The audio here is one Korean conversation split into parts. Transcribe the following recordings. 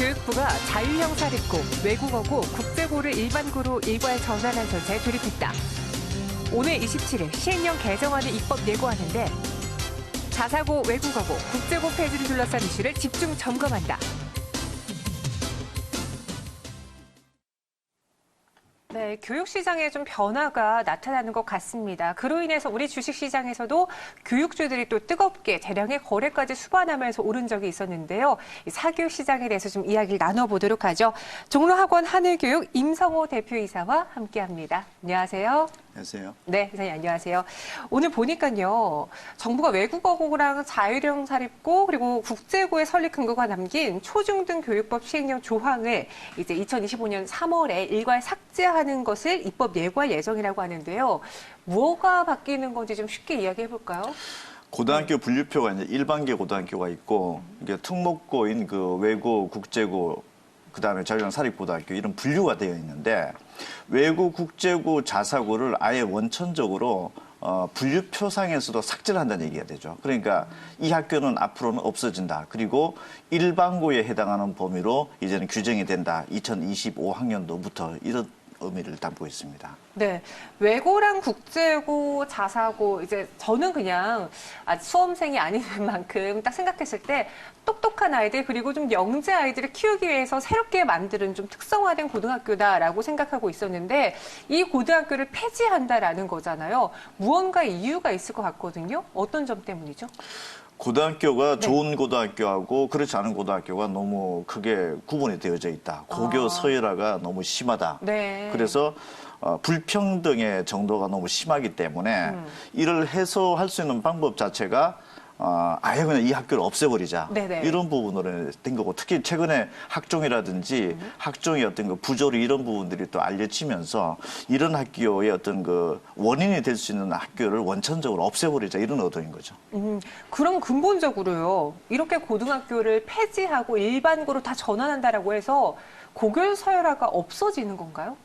교육부가 자유형 사립고, 외국어고, 국제고를 일반고로 일괄 전환한 전차에 돌입했다. 오늘 27일 시행령 개정안을 입법 예고하는데 자사고, 외국어고, 국제고 폐지를 둘러싼 이슈를 집중 점검한다. 네, 교육시장에 좀 변화가 나타나는 것 같습니다. 그로 인해서 우리 주식시장에서도 교육주들이 또 뜨겁게 대량의 거래까지 수반하면서 오른 적이 있었는데요. 이 사교육 시장에 대해서 좀 이야기를 나눠보도록 하죠. 종로학원 하늘교육 임성호 대표이사와 함께합니다. 안녕하세요. 안녕하세요. 네, 이사님 안녕하세요. 오늘 보니까요, 정부가 외국어고랑 자유형 사립고 그리고 국제고의 설립 근거가 담긴 초중등 교육법 시행령 조항을 이제 2025년 3월에 일괄 삭제하는 것을 입법 예고할 예정이라고 하는데요. 뭐가 바뀌는 건지 좀 쉽게 이야기해 볼까요? 고등학교 분류표가 이제 일반계 고등학교가 있고 이게 특목고인 그 외고, 국제고, 그다음에 자유형 사립고등학교 이런 분류가 되어 있는데 외고, 국제고, 자사고를 아예 원천적으로 분류표상에서도 삭제를 한다는 얘기가 되죠. 그러니까 이 학교는 앞으로는 없어진다. 그리고 일반고에 해당하는 범위로 이제는 규정이 된다. 2025학년도부터 이런 의미를 담고 있습니다. 네, 외고랑 국제고, 자사고 이제 저는 그냥 수험생이 아닌 만큼 딱 생각했을 때 똑똑한 아이들 그리고 좀 영재 아이들을 키우기 위해서 새롭게 만드는 좀 특성화된 고등학교다라고 생각하고 있었는데 이 고등학교를 폐지한다라는 거잖아요. 무언가 이유가 있을 것 같거든요. 어떤 점 때문이죠? 고등학교가 네. 좋은 고등학교하고 그렇지 않은 고등학교가 너무 크게 구분이 되어져 있다. 고교 서열화가 너무 심하다. 네. 그래서 불평등의 정도가 너무 심하기 때문에 이를 해소할 수 있는 방법 자체가 아예 그냥 이 학교를 없애버리자. 네네. 이런 부분으로 된 거고 특히 최근에 학종이라든지 학종의 어떤 그 부조리 이런 부분들이 또 알려지면서 이런 학교의 어떤 그 원인이 될 수 있는 학교를 원천적으로 없애버리자 이런 의도인 거죠. 그럼 근본적으로요. 이렇게 고등학교를 폐지하고 일반고로 다 전환한다라고 해서 고교 서열화가 없어지는 건가요?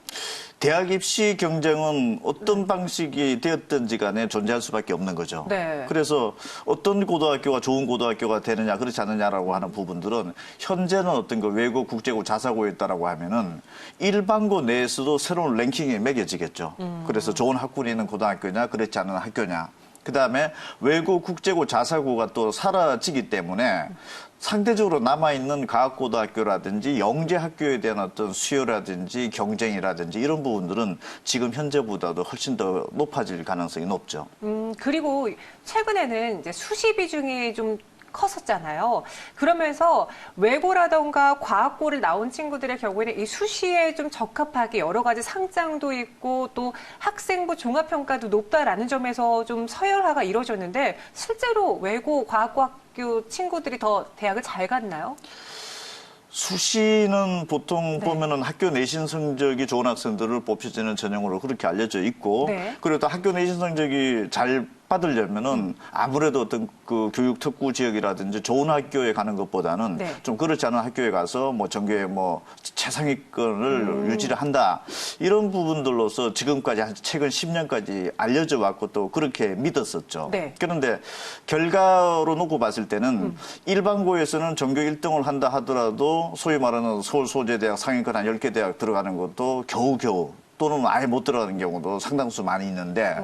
대학 입시 경쟁은 어떤 방식이 되었든지 간에 존재할 수밖에 없는 거죠. 네. 그래서 어떤 고등학교가 좋은 고등학교가 되느냐 그렇지 않느냐라고 하는 부분들은 현재는 어떤 그 외고, 국제고, 자사고였다라고 하면은 일반고 내에서도 새로운 랭킹이 매겨지겠죠. 그래서 좋은 학군이 있는 고등학교냐 그렇지 않은 학교냐. 그다음에 외고, 국제고, 자사고가 또 사라지기 때문에 상대적으로 남아있는 과학고등학교라든지 영재학교에 대한 어떤 수요라든지 경쟁이라든지 이런 부분들은 지금 현재보다도 훨씬 더 높아질 가능성이 높죠. 그리고 최근에는 이제 수시 비중이 좀 컸었잖아요. 그러면서 외고라던가 과학고를 나온 친구들의 경우에는 이 수시에 좀 적합하게 여러 가지 상장도 있고 또 학생부 종합평가도 높다라는 점에서 좀 서열화가 이루어졌는데 실제로 외고 과학고 학교 친구들이 더 대학을 잘 갔나요? 수시는 보통 네. 보면은 학교 내신 성적이 좋은 학생들을 뽑혀지는 전형으로 그렇게 알려져 있고 네. 그리고 또 학교 내신 성적이 잘 받으려면은 아무래도 어떤 그 교육 특구 지역이라든지 좋은 학교에 가는 것보다는 네. 좀 그렇지 않은 학교에 가서 뭐 전교에 뭐 최상위권을 유지를 한다 이런 부분들로서 지금까지 한 최근 10년까지 알려져 왔고 또 그렇게 믿었었죠. 네. 그런데 결과로 놓고 봤을 때는 일반고에서는 전교 1등을 한다 하더라도 소위 말하는 서울소재대학 상위권 한 10개 대학 들어가는 것도 겨우겨우 또는 아예 못 들어가는 경우도 상당수 많이 있는데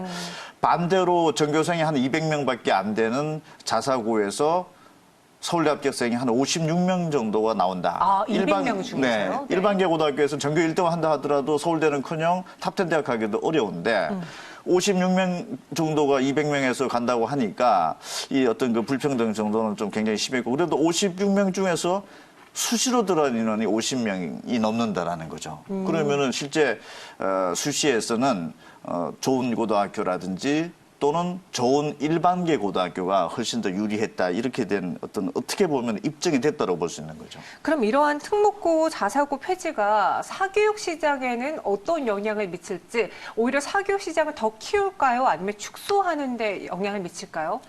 반대로 전교생이 한 200명밖에 안 되는 자사고에서 서울대 합격생이 한 56명 정도가 나온다. 아, 200명 중에서요? 네. 네. 일반계 고등학교에서 전교 1등 한다 하더라도 서울대는커녕 탑10 대학 가기도 어려운데 56명 정도가 200명에서 간다고 하니까 이 어떤 그 불평등 정도는 좀 굉장히 심했고 그래도 56명 중에서 수시로 들어간 인원이 50명이 넘는다라는 거죠. 그러면은 실제 수시에서는 좋은 고등학교라든지 또는 좋은 일반계 고등학교가 훨씬 더 유리했다. 이렇게 된 어떤 어떻게 보면 입증이 됐다고 볼 수 있는 거죠. 그럼 이러한 특목고, 자사고 폐지가 사교육 시장에는 어떤 영향을 미칠지 오히려 사교육 시장을 더 키울까요? 아니면 축소하는 데 영향을 미칠까요?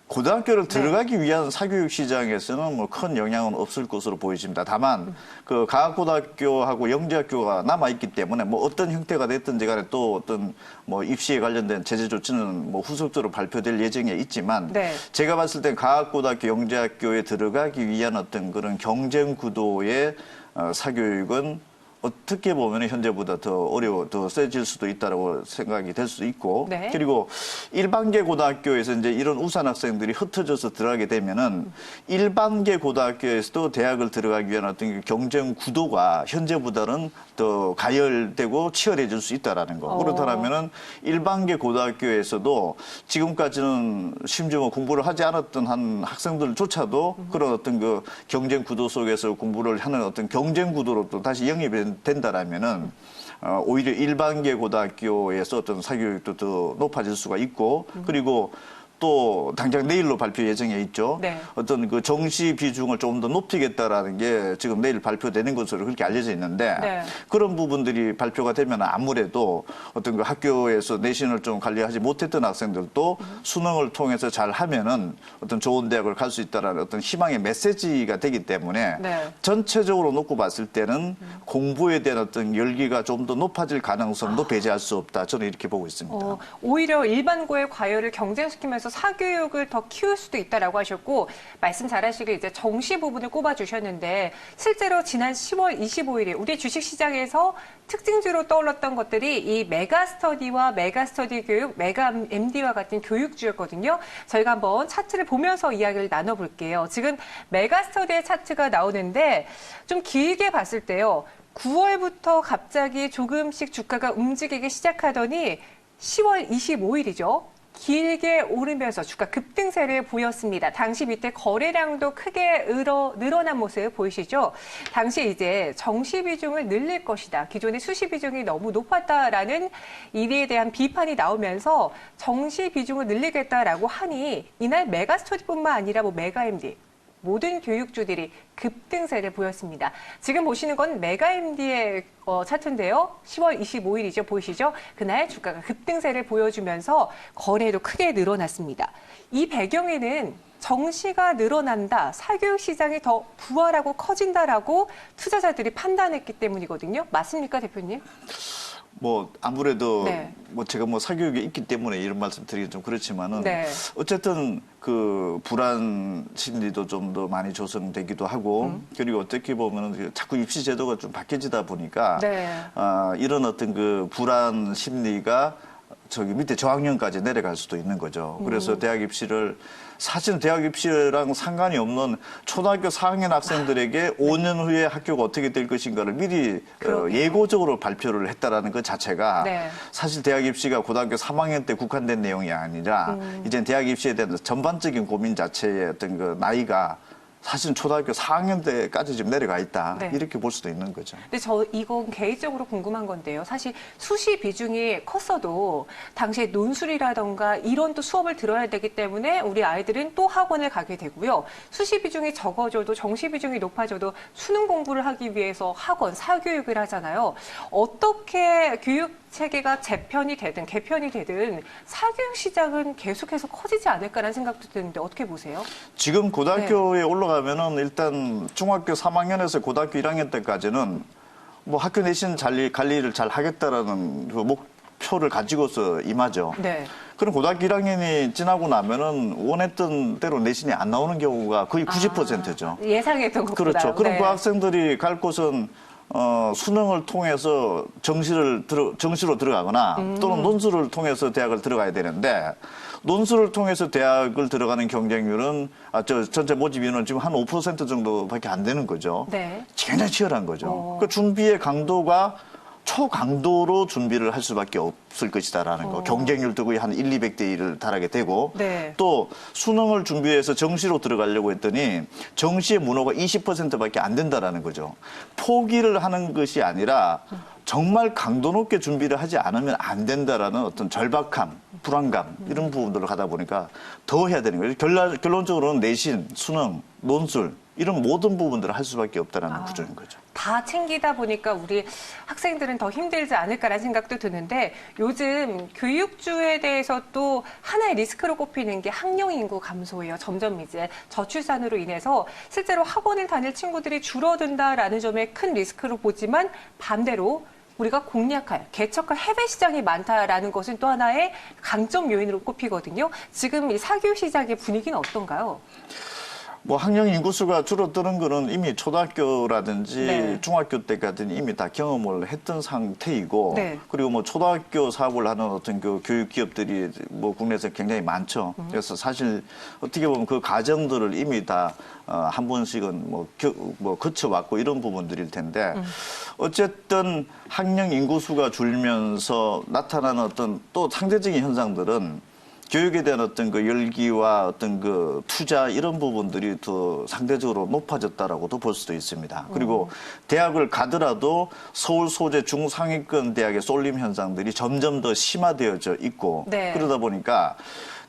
고등학교를 들어가기 위한 사교육 시장에서는 뭐 큰 영향은 없을 것으로 보여집니다. 다만 그 가학고등학교하고 영재학교가 남아 있기 때문에 뭐 어떤 형태가 됐든지 간에 또 어떤 뭐 입시에 관련된 제재 조치는 뭐 후속적으로 발표될 예정에 있지만 네. 제가 봤을 땐 가학고등학교 영재학교에 들어가기 위한 어떤 그런 경쟁 구도의 사교육은 어떻게 보면 현재보다 더 세질 수도 있다라고 생각이 될 수도 있고, 네. 그리고 일반계 고등학교에서 이제 이런 우산 학생들이 흩어져서 들어가게 되면은 일반계 고등학교에서도 대학을 들어가기 위한 어떤 경쟁 구도가 현재보다는 더 가열되고 치열해질 수 있다라는 거. 그렇다면은 일반계 고등학교에서도 지금까지는 심지어 뭐 공부를 하지 않았던 한 학생들조차도 그런 어떤 그 경쟁 구도 속에서 공부를 하는 어떤 경쟁 구도로 또 다시 영입이 된다라면은 오히려 일반계 고등학교에서 어떤 사교육도 더 높아질 수가 있고 그리고 또 당장 내일로 발표 예정에 있죠. 네. 어떤 그 정시 비중을 조금 더 높이겠다라는 게 지금 내일 발표되는 것으로 그렇게 알려져 있는데 네. 그런 부분들이 발표가 되면 아무래도 어떤 그 학교에서 내신을 좀 관리하지 못했던 학생들도 수능을 통해서 잘 하면은 어떤 좋은 대학을 갈 수 있다라는 어떤 희망의 메시지가 되기 때문에 네. 전체적으로 놓고 봤을 때는 공부에 대한 어떤 열기가 좀 더 높아질 가능성도 배제할 수 없다. 저는 이렇게 보고 있습니다. 오히려 일반고의 과열을 경쟁시키면서 사교육을 더 키울 수도 있다라고 하셨고 말씀 잘하시길 이제 정시 부분을 꼽아주셨는데 실제로 지난 10월 25일에 우리 주식시장에서 특징주로 떠올랐던 것들이 이 메가스터디와 메가스터디 교육, 메가MD와 같은 교육주였거든요. 저희가 한번 차트를 보면서 이야기를 나눠볼게요. 지금 메가스터디의 차트가 나오는데 좀 길게 봤을 때요. 9월부터 갑자기 조금씩 주가가 움직이기 시작하더니 10월 25일이죠. 길게 오르면서 주가 급등세를 보였습니다. 당시 밑에 거래량도 크게 늘어난 모습 보이시죠? 당시 이제 정시 비중을 늘릴 것이다. 기존의 수시 비중이 너무 높았다라는 이에 대한 비판이 나오면서 정시 비중을 늘리겠다라고 하니 이날 메가스터디뿐만 아니라 뭐 메가MD 모든 교육주들이 급등세를 보였습니다. 지금 보시는 건 메가MD의 차트인데요. 10월 25일이죠. 보이시죠? 그날 주가가 급등세를 보여주면서 거래도 크게 늘어났습니다. 이 배경에는 정시가 늘어난다, 사교육 시장이 더 부활하고 커진다라고 투자자들이 판단했기 때문이거든요. 맞습니까, 대표님? 뭐 아무래도 네. 뭐 제가 뭐 사교육에 있기 때문에 이런 말씀 드리기 좀 그렇지만은 네. 어쨌든 그 불안 심리도 좀 더 많이 조성되기도 하고 그리고 어떻게 보면은 자꾸 입시 제도가 좀 바뀌어지다 보니까 네. 이런 어떤 그 불안 심리가 저기 밑에 저학년까지 내려갈 수도 있는 거죠. 그래서 대학 입시를 사실은 대학 입시랑 상관이 없는 초등학교 4학년 학생들에게 5년 후에 학교가 어떻게 될 것인가를 미리 예고적으로 발표를 했다라는 것 자체가 네. 사실 대학 입시가 고등학교 3학년 때 국한된 내용이 아니라 이제 대학 입시에 대한 전반적인 고민 자체의 어떤 그 나이가 사실은 초등학교 4학년 때까지 지금 내려가 있다. 네. 이렇게 볼 수도 있는 거죠. 근데 이건 개인적으로 궁금한 건데요. 사실 수시 비중이 컸어도 당시에 논술이라던가 이런 또 수업을 들어야 되기 때문에 우리 아이들은 또 학원을 가게 되고요. 수시 비중이 적어져도 정시 비중이 높아져도 수능 공부를 하기 위해서 학원, 사교육을 하잖아요. 어떻게 교육 체계가 재편이 되든 개편이 되든 사교육 시장은 계속해서 커지지 않을까라는 생각도 드는데 어떻게 보세요? 지금 고등학교에 올라가면은 일단 중학교 3학년에서 고등학교 1학년 때까지는 뭐 학교 내신 관리를 잘 하겠다라는 그 목표를 가지고서 임하죠. 네. 그럼 고등학교 1학년이 지나고 나면은 원했던 대로 내신이 안 나오는 경우가 거의 90%죠. 예상했던 것보다. 그렇죠. 그럼 네. 그 학생들이 갈 곳은 수능을 통해서 정시로 들어가거나 또는 논술을 통해서 대학을 들어가야 되는데 논술을 통해서 대학을 들어가는 경쟁률은 전체 모집 인원 지금 한 5% 정도밖에 안 되는 거죠. 네. 굉장히 치열한 거죠. 그 준비의 강도가 초강도로 준비를 할 수밖에 없을 것이다라는 거. 경쟁률도 거의 한 200대 1을 달하게 되고 네. 또 수능을 준비해서 정시로 들어가려고 했더니 정시의 문호가 20%밖에 안 된다라는 거죠. 포기를 하는 것이 아니라 정말 강도 높게 준비를 하지 않으면 안 된다라는 어떤 절박함, 불안감 이런 부분들을 가다 보니까 더 해야 되는 거예요. 결론적으로는 내신, 수능, 논술 이런 모든 부분들을 할 수밖에 없다는 구조인 거죠. 다 챙기다 보니까 우리 학생들은 더 힘들지 않을까라는 생각도 드는데 요즘 교육주에 대해서 또 하나의 리스크로 꼽히는 게 학령 인구 감소예요. 점점 이제 저출산으로 인해서 실제로 학원을 다닐 친구들이 줄어든다라는 점에 큰 리스크로 보지만 반대로 우리가 공략할, 개척할 해외 시장이 많다라는 것은 또 하나의 강점 요인으로 꼽히거든요. 지금 이 사교육 시장의 분위기는 어떤가요? 뭐 학령 인구수가 줄어드는 거는 이미 초등학교라든지 네. 중학교 때까지는 이미 다 경험을 했던 상태이고 네. 그리고 뭐 초등학교 사업을 하는 어떤 그 교육 기업들이 뭐 국내에서 굉장히 많죠. 그래서 사실 어떻게 보면 그 과정들을 이미 다 한 번씩은 뭐 거쳐왔고 이런 부분들일 텐데 어쨌든 학령 인구수가 줄면서 나타나는 어떤 또 상대적인 현상들은 교육에 대한 어떤 그 열기와 어떤 그 투자 이런 부분들이 더 상대적으로 높아졌다라고도 볼 수도 있습니다. 그리고 대학을 가더라도 서울 소재 중상위권 대학의 쏠림 현상들이 점점 더 심화되어져 있고 네. 그러다 보니까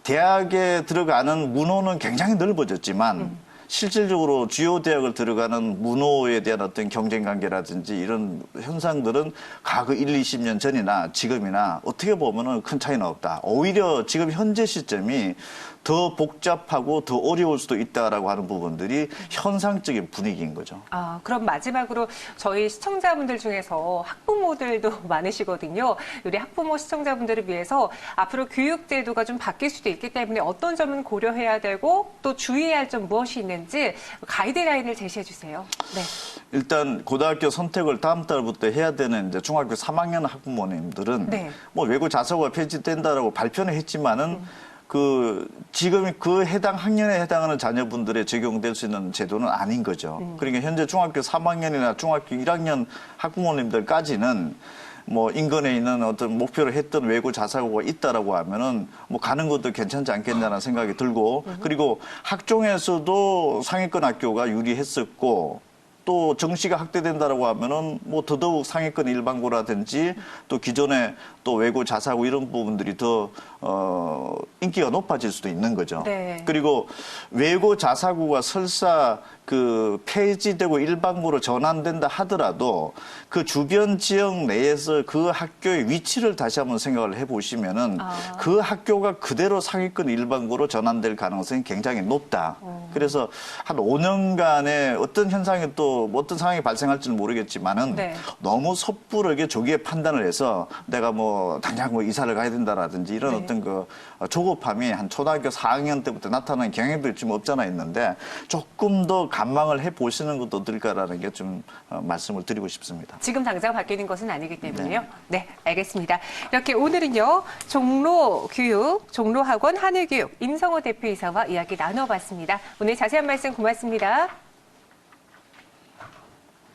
대학에 들어가는 문호는 굉장히 넓어졌지만 실질적으로 주요 대학을 들어가는 문호에 대한 어떤 경쟁 관계라든지 이런 현상들은 과거 1, 20년 전이나 지금이나 어떻게 보면은 큰 차이는 없다. 오히려 지금 현재 시점이 더 복잡하고 더 어려울 수도 있다라고 하는 부분들이 현상적인 분위기인 거죠. 아, 그럼 마지막으로 저희 시청자분들 중에서 학부모들도 많으시거든요. 우리 학부모 시청자분들을 위해서 앞으로 교육 제도가 좀 바뀔 수도 있기 때문에 어떤 점은 고려해야 되고 또 주의해야 할 점 무엇이 있는지 가이드라인을 제시해 주세요. 네. 일단 고등학교 선택을 다음 달부터 해야 되는 이제 중학교 3학년 학부모님들은 네. 뭐 외고 자사고가 폐지된다라고 발표는 했지만은 지금 그 해당 학년에 해당하는 자녀분들의 적용될 수 있는 제도는 아닌 거죠. 그러니까 현재 중학교 3학년이나 중학교 1학년 학부모님들까지는 뭐 인근에 있는 어떤 목표를 했던 외고 자사고가 있다라고 하면은 뭐 가는 것도 괜찮지 않겠냐는 생각이 들고 그리고 학종에서도 상위권 학교가 유리했었고 또 정시가 확대된다라고 하면은 뭐 더더욱 상위권 일반고라든지 또 기존에 또 외고 자사고 이런 부분들이 더 인기가 높아질 수도 있는 거죠. 네. 그리고 외고 자사고가 설사 그 폐지되고 일반고로 전환된다 하더라도 그 주변 지역 내에서 그 학교의 위치를 다시 한번 생각을 해보시면은 그 학교가 그대로 상위권 일반고로 전환될 가능성이 굉장히 높다. 그래서 한 5년간의 어떤 현상이 또 어떤 상황이 발생할지는 모르겠지만은 네. 너무 섣부르게 조기에 판단을 해서 내가 뭐 당장 뭐 이사를 가야 된다라든지 이런 네. 어떤 그 조급함이 한 초등학교 4학년 때부터 나타나는 경향도 지금 없잖아 있는데 조금 더 감망을 해 보시는 것도 어떨까라는 게 좀 말씀을 드리고 싶습니다. 지금 당장 바뀌는 것은 아니기 때문에요. 네, 알겠습니다. 이렇게 오늘은요, 종로교육, 종로학원 한일교육 임성호 대표이사와 이야기 나눠봤습니다. 오늘 자세한 말씀 고맙습니다.